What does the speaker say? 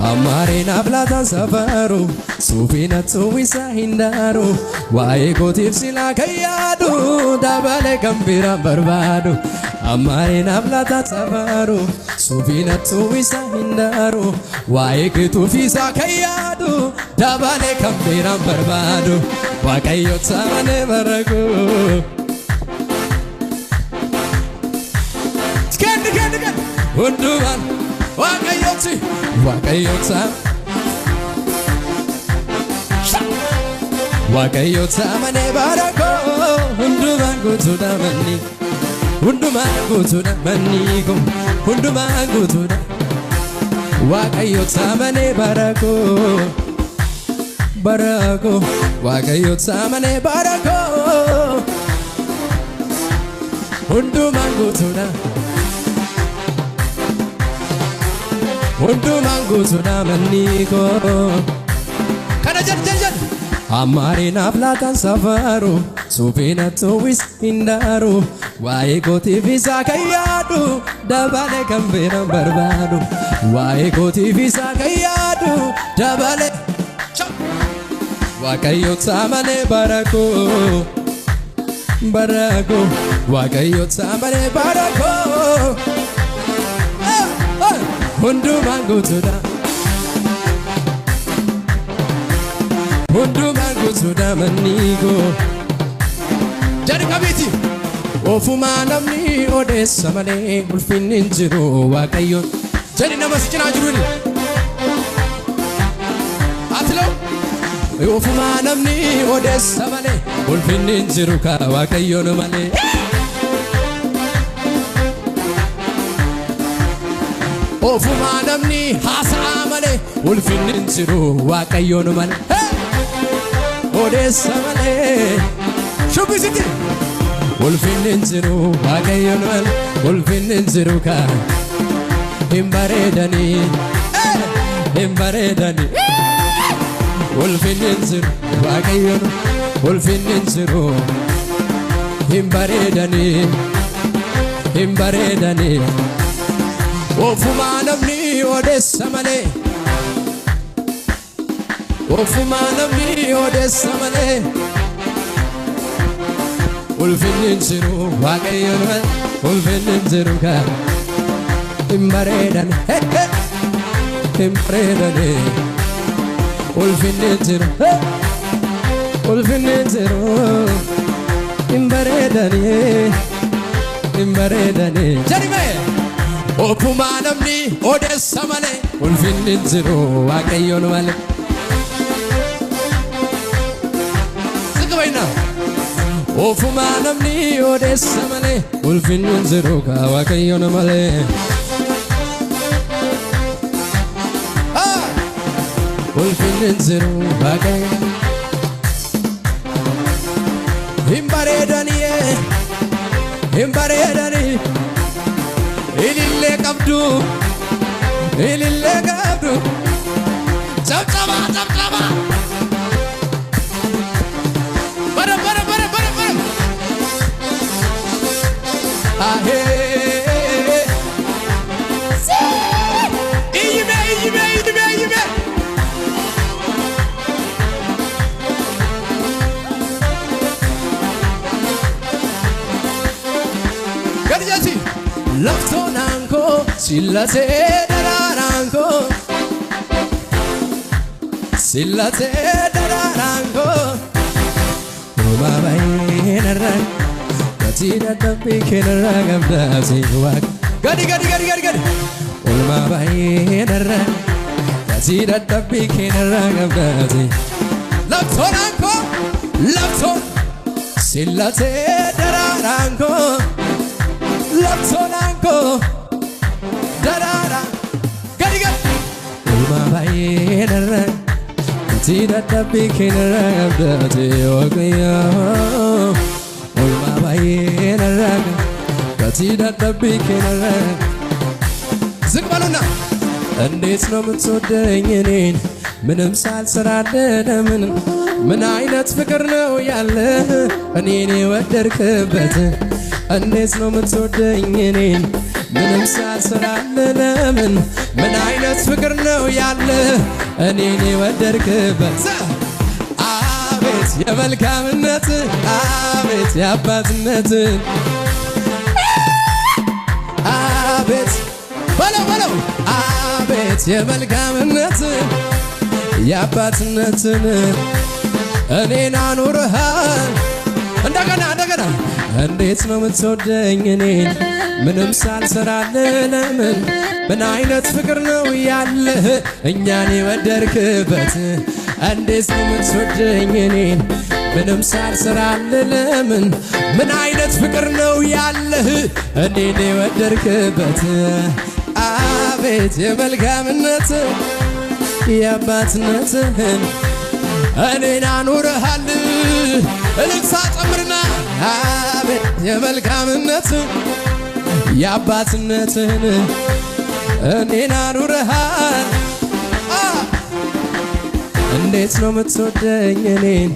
አማሬን አብላታን ሰፈሩ ሱፊነቱ ዊሳሂንዳሩ ዋይ ጎቲፍ ሲላ ከያዱ ዳባለ ገምቢራን በርባዱ አማሬን አብላታን ሰፈሩ ሱፊነቱ ዊሳሂንዳሩ ዋይ ግቱፊሳ ከያዱ ዳባለ ገምቢራን በርባዱ ዋቀዮ ሳመኔ በረጉ ትከንድከንድከን ሁንዱማን ዋቀዮት ዋቀዮት ዋቀዮት ሳመኔ በረጉ ሁንዱማን ጉቱዳ መኒ ሁንዱማን ጉቱዳ መኒኩ ሁንዱማን ጉቱዳ ዋቀዮት ሳመኔ በረጉ Barako, Wagayot Samane Barako Hundu Mangutuna Hundu Mangutuna Maniko Kanajan Amarin Ablatan Safaru Supina Tuwis Indaru Waigoti Visa Kayadu Dabale Kambira Barbadu Waigoti Visa Kayadu Dabale Wakayo samane barako barako wakayo samane barako hundu mangutuda manigo jadi kabiti ofuma namni odessa male ulfinin jiru wakayo jadi namaskina jiruni atlo Ofuma namni odessa male ulfinin jiru ka wakayon male Ofuma namni hasa male ulfinin jiru wakayon male odessa male shubisiti ulfinin jiru wakayon male ulfinin jiru ka imbaredani Wolfininzir, Wagayon, Wolfininziro, Himbaredani, Ofumanamni, Odessa Male, Ofumanamni, Odessa Male, Wolfininziro, Wagayon, Wolfininziro, Himbaredani, Himbaredani. Ulfinizero imbaredani jarime okuma namni odessa male ulfinizero wakayon male sikabaina okuma namni odessa male ulfinizero wakayon male Ulfinizero bagay Himbaredani Ilille kabdu Zabzaba Bara Ahe Iyime Laftonanko, Silate Daranko, Umabainara, Katina Tapikinara, Gabdasiwak, Gadi, Umabainara, Katina Tapikinara, Gabdasi, Laftonanko, Silate Daranko. Laftonanko darara gadi Umabainara Tida tapikinara Abdati ogaya Umabainara Tida tapikinara Zikbaluna እንዴት ነው የምትወደኝ እኔን ምንም ሳልሰራደ ምን አይነት ፍቅር ነው ያለ እኔን የወደድክበት እንዴት ነው የምትወደኝ እኔን ምንም ሳልሰራልህ ለምን ምን አይነት ፍቅር ነው ያለ እኔን የወደድክበት አቤት የመልካምነት አቤት የአባትነት አቤት በለው አቤት የመልካምነት የአባትነትን እኔን አኑረሃል እንደገና እንዴት ነው የምትወደኝ እኔን ምንም ሳልሰራልህ ለምን ምን አይነት ፍቅር ነው ያለህ እኛን የወደድክበት እንዴት ነው የምትወደኝ እኔን ምንም ሳልሰራልህ ለምን ምን አይነት ፍቅር ነው ያለህ እኔን የወደድክበት አቤት የመልካምነት የአባትነትህን እኔን አኑረሃል እልልታ ጨምርና አቤት የመልካምነት የአባትነትህን እኔን አኑረሃል እንዴት ነው የምትወደኝ እኔን